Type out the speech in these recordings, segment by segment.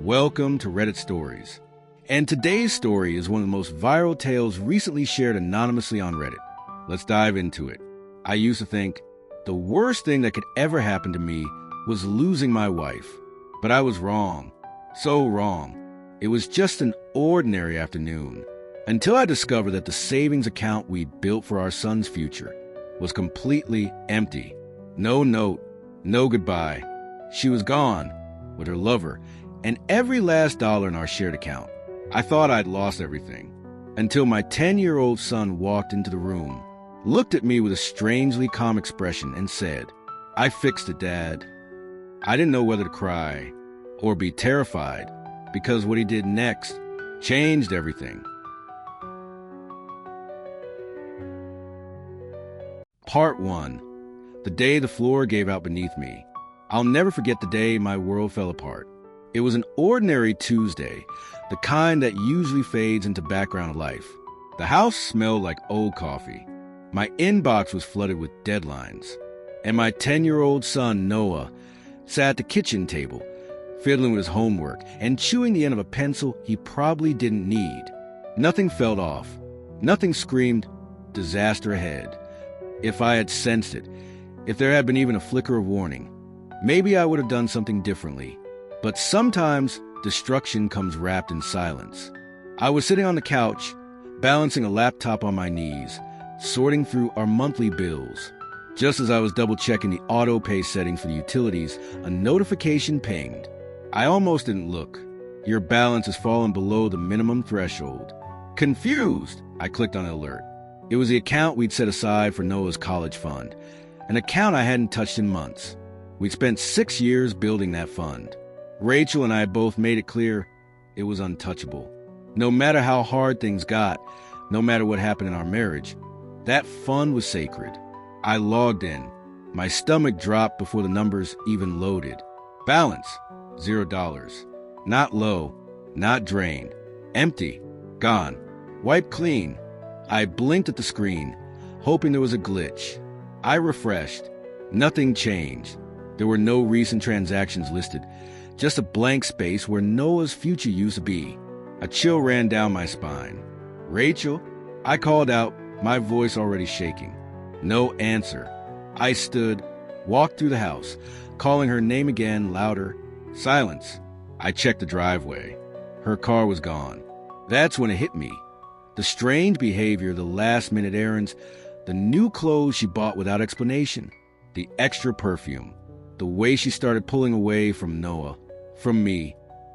Welcome to Reddit Stories. And today's story is one of the most viral tales recently shared anonymously on Reddit. Let's dive into it. I used to think the worst thing that could ever happen to me was losing my wife. But I was wrong. So wrong. It was just an ordinary afternoon. Until I discovered that the savings account we'd built for our son's future was completely empty. No note, no goodbye. She was gone with her lover and every last dollar in our shared account. I thought I'd lost everything until my 10-year-old son walked into the room, looked at me with a strangely calm expression and said, "I fixed it, Dad." I didn't know whether to cry or be terrified because what he did next changed everything. Part 1. The day the floor gave out beneath me. I'll never forget the day my world fell apart. It was an ordinary Tuesday, the kind that usually fades into background life. The house smelled like old coffee. My inbox was flooded with deadlines. And my 10-year-old son, Noah, sat at the kitchen table, fiddling with his homework and chewing the end of a pencil he probably didn't need. Nothing felt off. Nothing screamed, disaster ahead. If I had sensed it, if there had been even a flicker of warning, maybe I would have done something differently. But sometimes destruction comes wrapped in silence. I was sitting on the couch, balancing a laptop on my knees, sorting through our monthly bills. Just as I was double-checking the auto-pay settings for the utilities, a notification pinged. I almost didn't look. Your balance has fallen below the minimum threshold. Confused, I clicked on an alert. It was the account we'd set aside for Noah's college fund, an account I hadn't touched in months. We'd spent 6 years building that fund. Rachel and I both made it clear it was untouchable. No matter how hard things got, no matter what happened in our marriage, that fund was sacred. I logged in. My stomach dropped before the numbers even loaded. Balance, $0. Not low, not drained. Empty, gone. Wiped clean. I blinked at the screen, hoping there was a glitch. I refreshed. Nothing changed. There were no recent transactions listed, just a blank space where Noah's future used to be. A chill ran down my spine. "Rachel?" I called out, my voice already shaking. No answer. I stood, walked through the house, calling her name again, louder. Silence. I checked the driveway. Her car was gone. That's when it hit me. The strange behavior, the last-minute errands, the new clothes she bought without explanation, the extra perfume, the way she started pulling away from Noah, from me.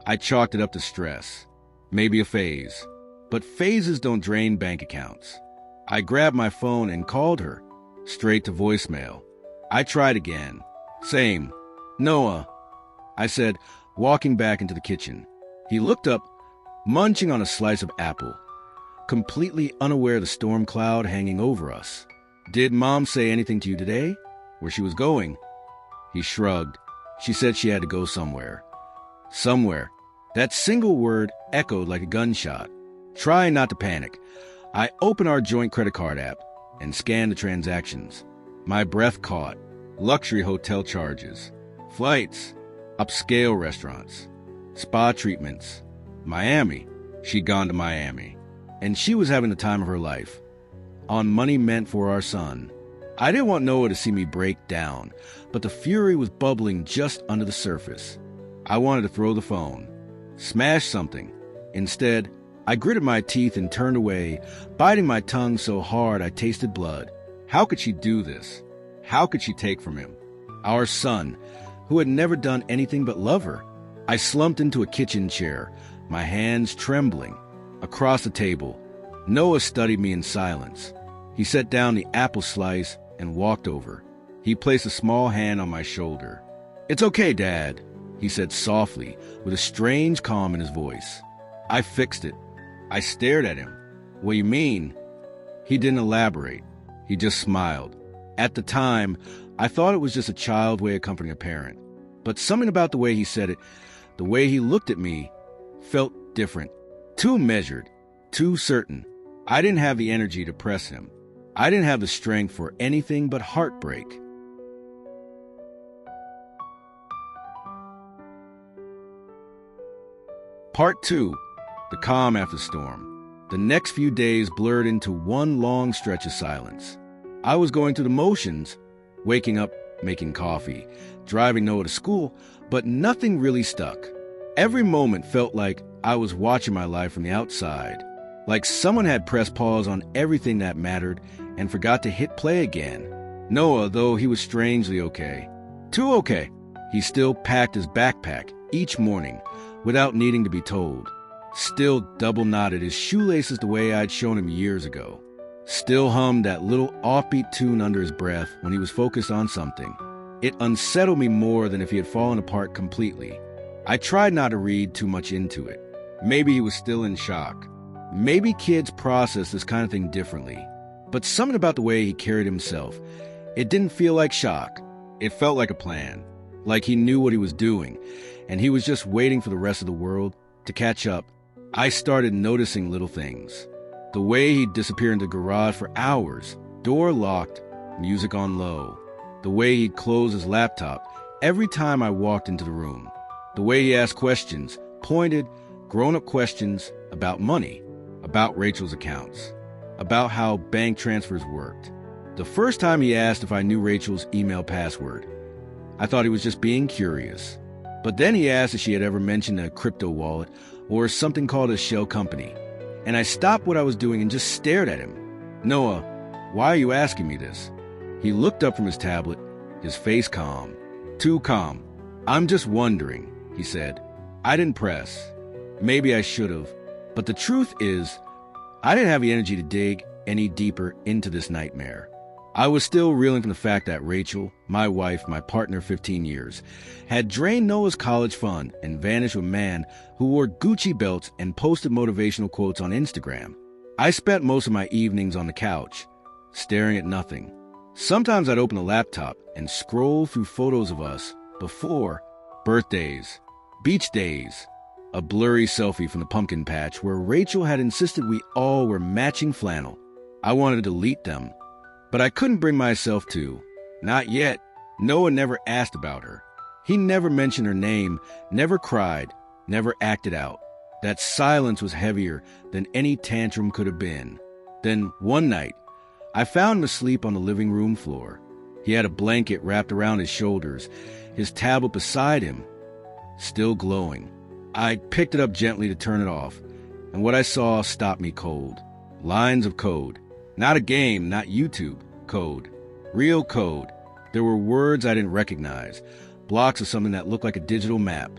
I chalked it up to stress. Maybe a phase. But phases don't drain bank accounts. I grabbed my phone and called her, straight to voicemail. I tried again. Same. "Noah," I said, walking back into the kitchen. He looked up, munching on a slice of apple, completely unaware of the storm cloud hanging over us. "Did Mom say anything to you today? Where she was going?" He shrugged. She said she had to go somewhere. Somewhere. That single word echoed like a gunshot. Trying not to panic, I opened our joint credit card app and scanned the transactions. My breath caught. Luxury hotel charges, flights, upscale restaurants, spa treatments. Miami. She'd gone to Miami. And she was having the time of her life. On money meant for our son. I didn't want Noah to see me break down, but the fury was bubbling just under the surface. I wanted to throw the phone, smash something. Instead, I gritted my teeth and turned away, biting my tongue so hard I tasted blood. How could she do this? How could she take from him? Our son, who had never done anything but love her. I slumped into a kitchen chair, my hands trembling. Across the table, Noah studied me in silence. He set down the apple slice and walked over. He placed a small hand on my shoulder. "It's okay, Dad," he said softly, with a strange calm in his voice. "I fixed it." I stared at him. "What do you mean?" He didn't elaborate. He just smiled. At the time, I thought it was just a child way of comforting a parent. But something about the way he said it, the way he looked at me, felt different. Too measured. Too certain. I didn't have the energy to press him. I didn't have the strength for anything but heartbreak. Part 2. The calm after the storm. The next few days blurred into one long stretch of silence. I was going through the motions, waking up, making coffee, driving Noah to school, but nothing really stuck. Every moment felt like I was watching my life from the outside, like someone had pressed pause on everything that mattered and forgot to hit play again. Noah, though he was strangely okay, too okay, he still packed his backpack each morning without needing to be told. Still double-knotted his shoelaces the way I'd shown him years ago. Still hummed that little offbeat tune under his breath when he was focused on something. It unsettled me more than if he had fallen apart completely. I tried not to read too much into it. Maybe he was still in shock. Maybe kids process this kind of thing differently. But something about the way he carried himself, it didn't feel like shock. It felt like a plan. Like he knew what he was doing, and he was just waiting for the rest of the world to catch up. I started noticing little things. The way he'd disappear into the garage for hours, door locked, music on low. The way he'd close his laptop every time I walked into the room. The way he asked questions, pointed, grown-up questions about money, about Rachel's accounts, about how bank transfers worked. The first time he asked if I knew Rachel's email password, I thought he was just being curious. But then he asked if she had ever mentioned a crypto wallet or something called a shell company. And I stopped what I was doing and just stared at him. Noah, why are you asking me this? He looked up from his tablet, his face calm. Too calm. I'm just wondering, he said. I didn't press. Maybe I should have. But the truth is, I didn't have the energy to dig any deeper into this nightmare. I was still reeling from the fact that Rachel, my wife, my partner of 15 years, had drained Noah's college fund and vanished with a man who wore Gucci belts and posted motivational quotes on Instagram. I spent most of my evenings on the couch, staring at nothing. Sometimes I'd open the laptop and scroll through photos of us before birthdays, beach days, a blurry selfie from the pumpkin patch where Rachel had insisted we all wear matching flannel. I wanted to delete them, but I couldn't bring myself to. Not yet. Noah never asked about her. He never mentioned her name, never cried, never acted out. That silence was heavier than any tantrum could have been. Then, one night, I found him asleep on the living room floor. He had a blanket wrapped around his shoulders, his tablet beside him, still glowing. I picked it up gently to turn it off, and what I saw stopped me cold. Lines of code. Not a game, not YouTube. Code. Real code. There were words I didn't recognize, blocks of something that looked like a digital map.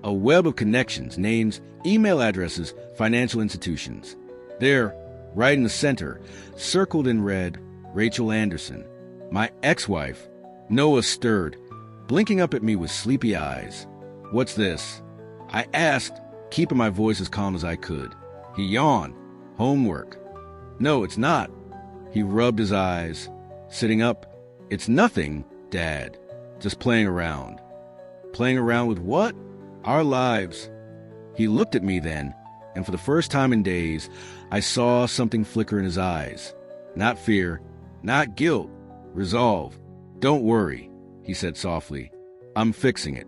A web of connections, names, email addresses, financial institutions. There, right in the center, circled in red, Rachel Anderson, my ex-wife. Noah stirred, blinking up at me with sleepy eyes. What's this? I asked, keeping my voice as calm as I could. He yawned. Homework. No, it's not. He rubbed his eyes, sitting up. It's nothing, Dad. Just playing around. Playing around with what? Our lives. He looked at me then, and for the first time in days, I saw something flicker in his eyes. Not fear, not guilt, resolve. Don't worry, he said softly. I'm fixing it.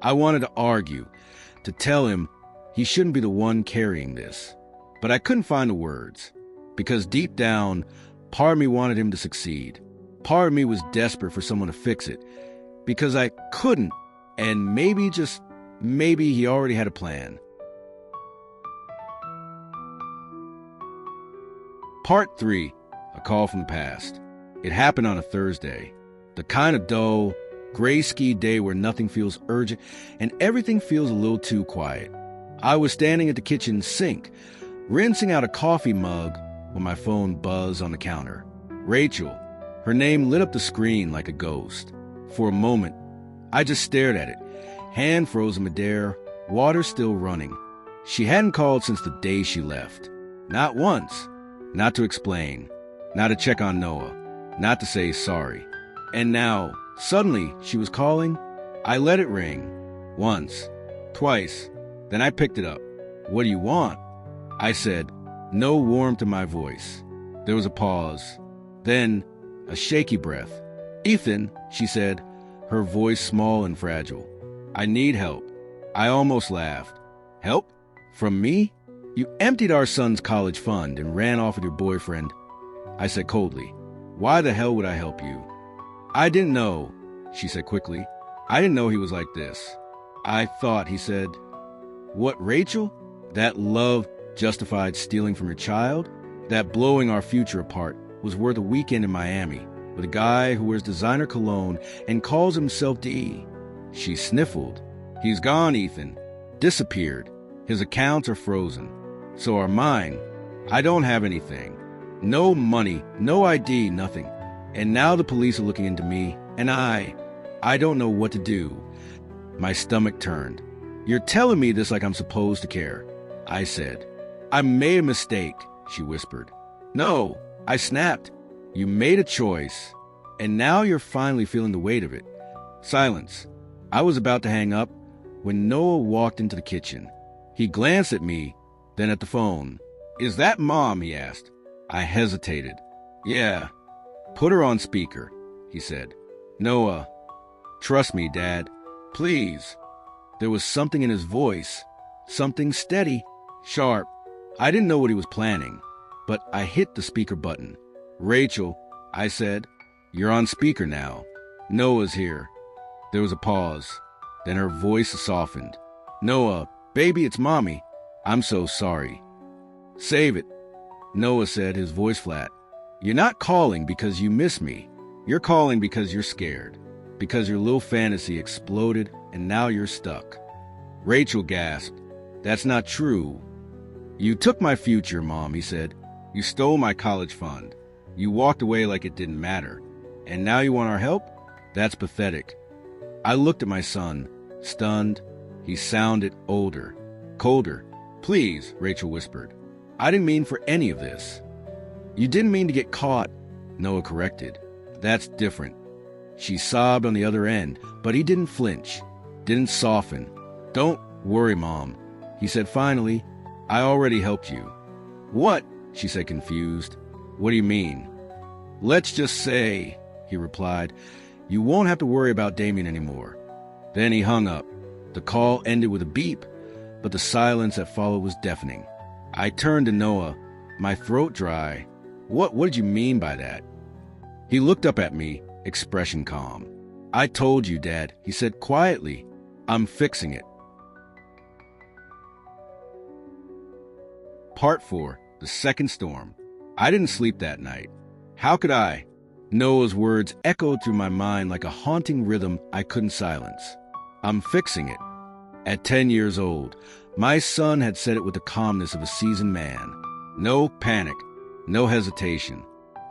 I wanted to argue, to tell him he shouldn't be the one carrying this. But I couldn't find the words, because deep down, part of me wanted him to succeed. Part of me was desperate for someone to fix it, because I couldn't, and maybe, just maybe, he already had a plan. Part 3, a call from the past. It happened on a Thursday. The kind of dull, gray ski day where nothing feels urgent and everything feels a little too quiet. I was standing at the kitchen sink, rinsing out a coffee mug when my phone buzzed on the counter. Rachel. Her name lit up the screen like a ghost. For a moment, I just stared at it, hand frozen midair, water still running. She hadn't called since the day she left. Not once. Not to explain. Not to check on Noah. Not to say sorry. And now, suddenly, she was calling. I let it ring. Once. Twice. Then I picked it up. What do you want? I said, no warmth in my voice. There was a pause. Then, a shaky breath. Ethan, she said, her voice small and fragile. I need help. I almost laughed. Help? From me? You emptied our son's college fund and ran off with your boyfriend. I said coldly. Why the hell would I help you? I didn't know, she said quickly. I didn't know he was like this. I thought, he said. What, Rachel? That love justified stealing from your child? That blowing our future apart was worth a weekend in Miami with a guy who wears designer cologne and calls himself D. She sniffled. He's gone, Ethan. Disappeared. His accounts are frozen. So are mine. I don't have anything. No money, no ID, nothing. And now the police are looking into me, and I don't know what to do. My stomach turned. You're telling me this like I'm supposed to care, I said. I made a mistake, she whispered. No, I snapped. You made a choice, and now you're finally feeling the weight of it. Silence. I was about to hang up when Noah walked into the kitchen. He glanced at me, then at the phone. Is that Mom? He asked. I hesitated. Yeah. Put her on speaker, he said. Noah, trust me, Dad. Please. There was something in his voice, something steady, sharp. I didn't know what he was planning, but I hit the speaker button. Rachel, I said, you're on speaker now. Noah's here. There was a pause. Then her voice softened. Noah, baby, it's Mommy. I'm so sorry. Save it, Noah said, his voice flat. You're not calling because you miss me. You're calling because you're scared, because your little fantasy exploded and now you're stuck. Rachel gasped. That's not true. You took my future, Mom, he said. You stole my college fund. You walked away like it didn't matter. And now you want our help? That's pathetic. I looked at my son, stunned. He sounded older, colder. Please, Rachel whispered. I didn't mean for any of this. You didn't mean to get caught, Noah corrected. That's different. She sobbed on the other end, but he didn't flinch, didn't soften. Don't worry, Mom, he said finally. I already helped you. What? She said confused. What do you mean? Let's just say, he replied, you won't have to worry about Damien anymore. Then he hung up. The call ended with a beep, but the silence that followed was deafening. I turned to Noah, my throat dry. What did you mean by that? He looked up at me, expression calm. I told you, Dad, he said quietly. I'm fixing it. Part 4, the second storm. I didn't sleep that night. How could I? Noah's words echoed through my mind like a haunting rhythm I couldn't silence. I'm fixing it. At 10 years old, my son had said it with the calmness of a seasoned man. No panic, no hesitation,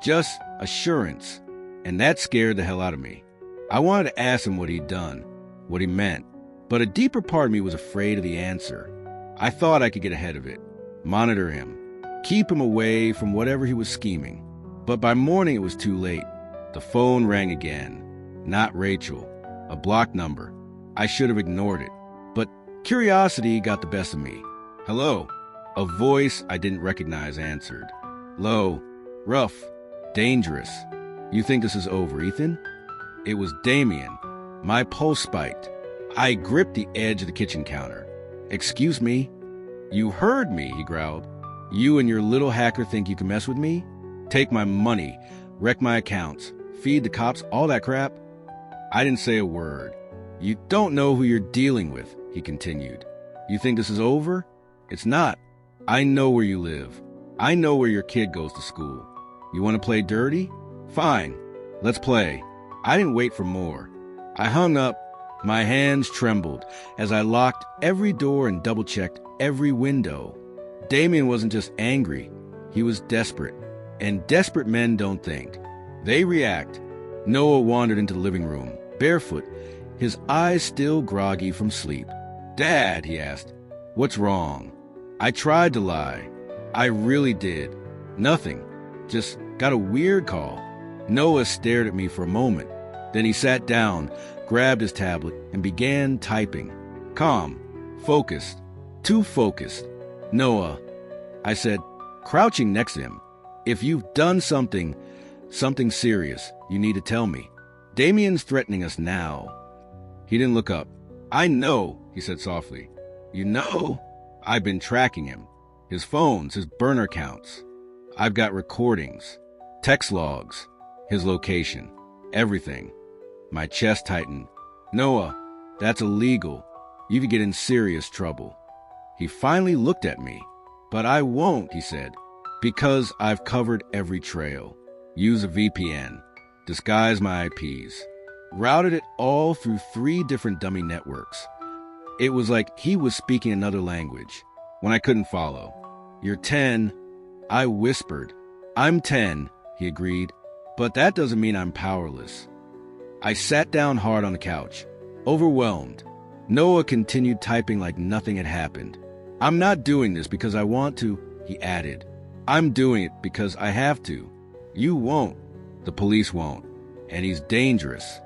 just assurance. And that scared the hell out of me. I wanted to ask him what he'd done, what he meant, but a deeper part of me was afraid of the answer. I thought I could get ahead of it, monitor him, keep him away from whatever he was scheming. But by morning it was too late. The phone rang again. Not Rachel. A blocked number. I should have ignored it. But curiosity got the best of me. Hello. A voice I didn't recognize answered. Low, rough, dangerous. You think this is over, Ethan? It was Damien. My pulse spiked. I gripped the edge of the kitchen counter. Excuse me? You heard me, he growled. You and your little hacker think you can mess with me? Take my money, wreck my accounts, feed the cops, all that crap? I didn't say a word. You don't know who you're dealing with, he continued. You think this is over? It's not. I know where you live. I know where your kid goes to school. You want to play dirty? Fine. Let's play. I didn't wait for more. I hung up. My hands trembled as I locked every door and double-checked every window. Damien wasn't just angry. He was desperate. And desperate men don't think. They react. Noah wandered into the living room, barefoot, his eyes still groggy from sleep. Dad, he asked, what's wrong? I tried to lie. I really did. Nothing. Just got a weird call. Noah stared at me for a moment. Then he sat down, grabbed his tablet, and began typing. Calm. Focused. Too focused. Noah, I said, crouching next to him. If you've done something serious, you need to tell me. Damien's threatening us now. He didn't look up. I know, he said softly. You know? I've been tracking him. His phones, his burner counts. I've got recordings, text logs, his location, everything. My chest tightened. Noah, that's illegal. You could get in serious trouble. He finally looked at me. But I won't, he said, because I've covered every trail. Use a VPN. Disguise my IPs. Routed it all through 3 different dummy networks. It was like he was speaking another language when I couldn't follow. You're 10. I whispered. I'm 10, he agreed, but that doesn't mean I'm powerless. I sat down hard on the couch, overwhelmed. Noah continued typing like nothing had happened. I'm not doing this because I want to, he added. I'm doing it because I have to. You won't. The police won't. And he's dangerous.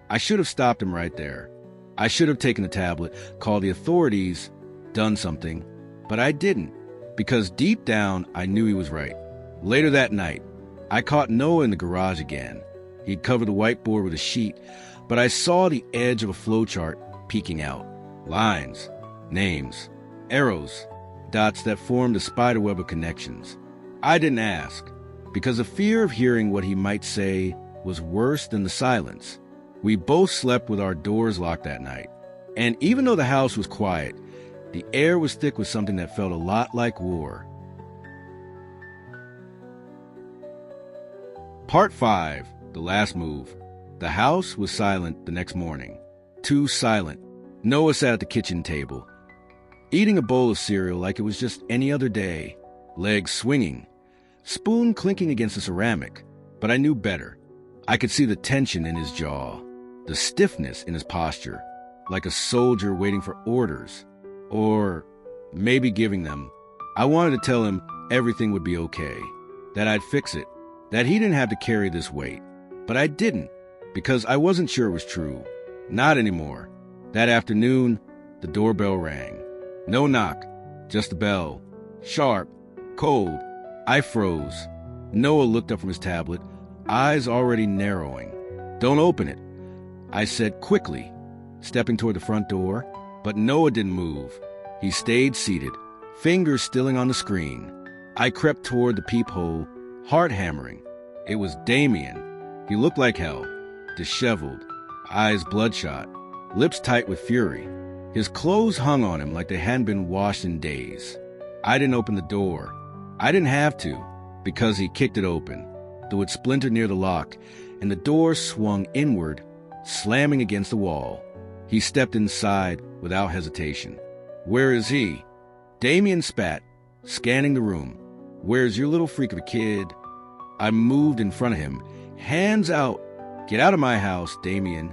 I should have stopped him right there. I should have taken the tablet, called the authorities, done something. But I didn't, because deep down I knew he was right. Later that night, I caught Noah in the garage again. He'd covered the whiteboard with a sheet, but I saw the edge of a flowchart peeking out. Lines, names, arrows, dots that formed a spiderweb of connections. I didn't ask, because the fear of hearing what he might say was worse than the silence. We both slept with our doors locked that night. And even though the house was quiet, the air was thick with something that felt a lot like war. Part 5, the last move. The house was silent the next morning. Too silent. Noah sat at the kitchen table, eating a bowl of cereal like it was just any other day, legs swinging, spoon clinking against the ceramic. But I knew better. I could see the tension in his jaw, the stiffness in his posture, like a soldier waiting for orders, or maybe giving them. I wanted to tell him everything would be okay, that I'd fix it, that he didn't have to carry this weight. But I didn't, because I wasn't sure it was true. Not anymore. That afternoon, the doorbell rang. No knock, just the bell. Sharp, cold. I froze. Noah looked up from his tablet, eyes already narrowing. Don't open it, I said quickly, stepping toward the front door. But Noah didn't move. He stayed seated, fingers stilling on the screen. I crept toward the peephole, heart hammering. It was Damien. He looked like hell, disheveled, eyes bloodshot, lips tight with fury. His clothes hung on him like they hadn't been washed in days. I didn't open the door. I didn't have to, because he kicked it open, though it splintered near the lock, and the door swung inward, slamming against the wall. He stepped inside without hesitation. Where is he? Damien spat, scanning the room. Where's your little freak of a kid? I moved in front of him, hands out. Get out of my house, Damien.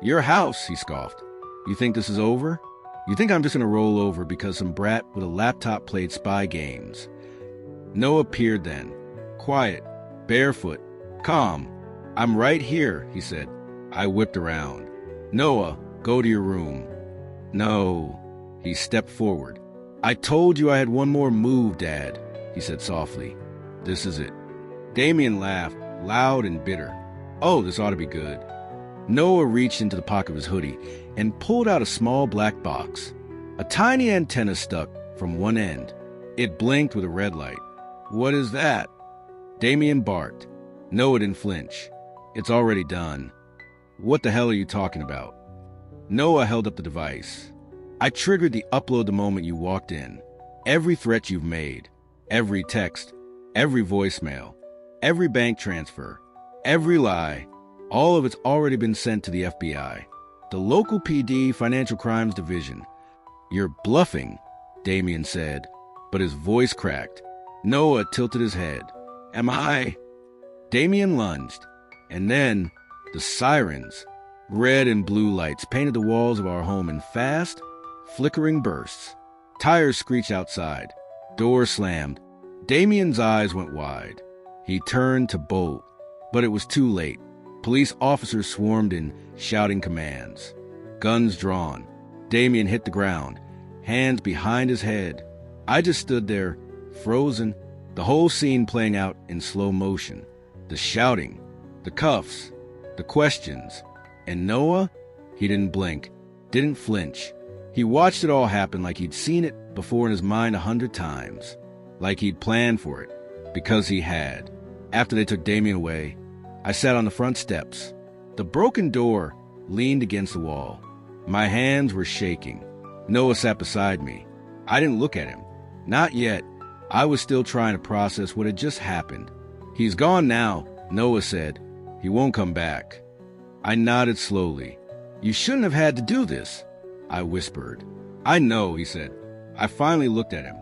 Your house, he scoffed. You think this is over? You think I'm just going to roll over because some brat with a laptop played spy games? Noah appeared then, quiet, barefoot, calm. I'm right here, he said. I whipped around. Noah, go to your room. No. He stepped forward. I told you I had one more move, Dad, he said softly. This is it. Damien laughed, loud and bitter. Oh, this ought to be good. Noah reached into the pocket of his hoodie and pulled out a small black box. A tiny antenna stuck from one end. It blinked with a red light. What is that? Damien barked. Noah didn't flinch. It's already done. What the hell are you talking about? Noah held up the device. I triggered the upload the moment you walked in. Every threat you've made, every text, every voicemail, every bank transfer, every lie, all of it's already been sent to the FBI, the local PD Financial Crimes Division. You're bluffing, Damien said, but his voice cracked. Noah tilted his head. Am I? Damien lunged, and then the sirens. Red and blue lights painted the walls of our home in fast, flickering bursts. Tires screeched outside. Doors slammed. Damien's eyes went wide. He turned to bolt, but it was too late. Police officers swarmed in, shouting commands. Guns drawn. Damien hit the ground, hands behind his head. I just stood there, frozen, the whole scene playing out in slow motion. The shouting, the cuffs, the questions. And Noah, he didn't blink, didn't flinch. He watched it all happen like he'd seen it before in his mind 100 times, like he'd planned for it, because he had. After they took Damien away, I sat on the front steps. The broken door leaned against the wall. My hands were shaking. Noah sat beside me. I didn't look at him. Not yet. I was still trying to process what had just happened. "He's gone now," Noah said. "He won't come back." I nodded slowly. "You shouldn't have had to do this," I whispered. "I know," he said. I finally looked at him,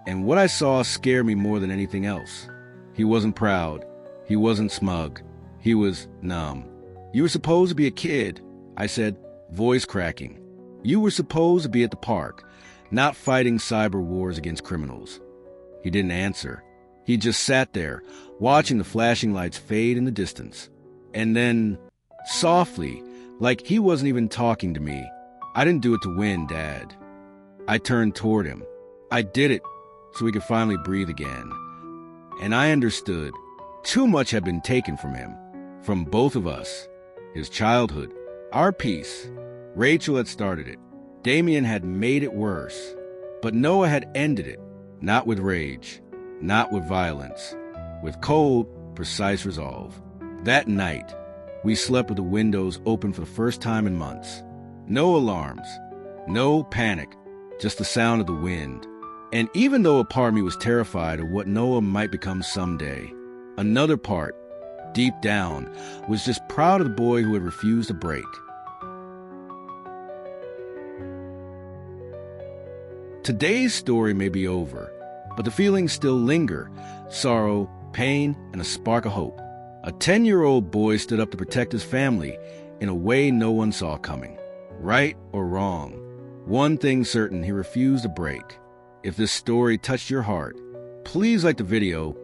and what I saw scared me more than anything else. He wasn't proud. He wasn't smug. He was numb. "You were supposed to be a kid," I said, voice cracking. "You were supposed to be at the park, not fighting cyber wars against criminals." He didn't answer. He just sat there, watching the flashing lights fade in the distance. And then, softly, like he wasn't even talking to me, "I didn't do it to win, Dad." I turned toward him. I did it so he could finally breathe again. And I understood. Too much had been taken from him, from both of us. His childhood, our peace. Rachel had started it. Damien had made it worse. But Noah had ended it, not with rage, not with violence, with cold, precise resolve. That night, we slept with the windows open for the first time in months. No alarms, no panic, just the sound of the wind. And even though a part of me was terrified of what Noah might become someday, another part, deep down, was just proud of the boy who had refused to break. Today's story may be over, but the feelings still linger: sorrow, pain, and a spark of hope. A 10-year-old boy stood up to protect his family in a way no one saw coming. Right or wrong, one thing certain: he refused to break. If this story touched your heart, please like the video,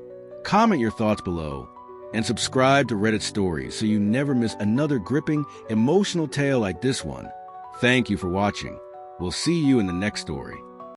comment your thoughts below, and subscribe to Reddit Stories so you never miss another gripping, emotional tale like this one. Thank you for watching. We'll see you in the next story.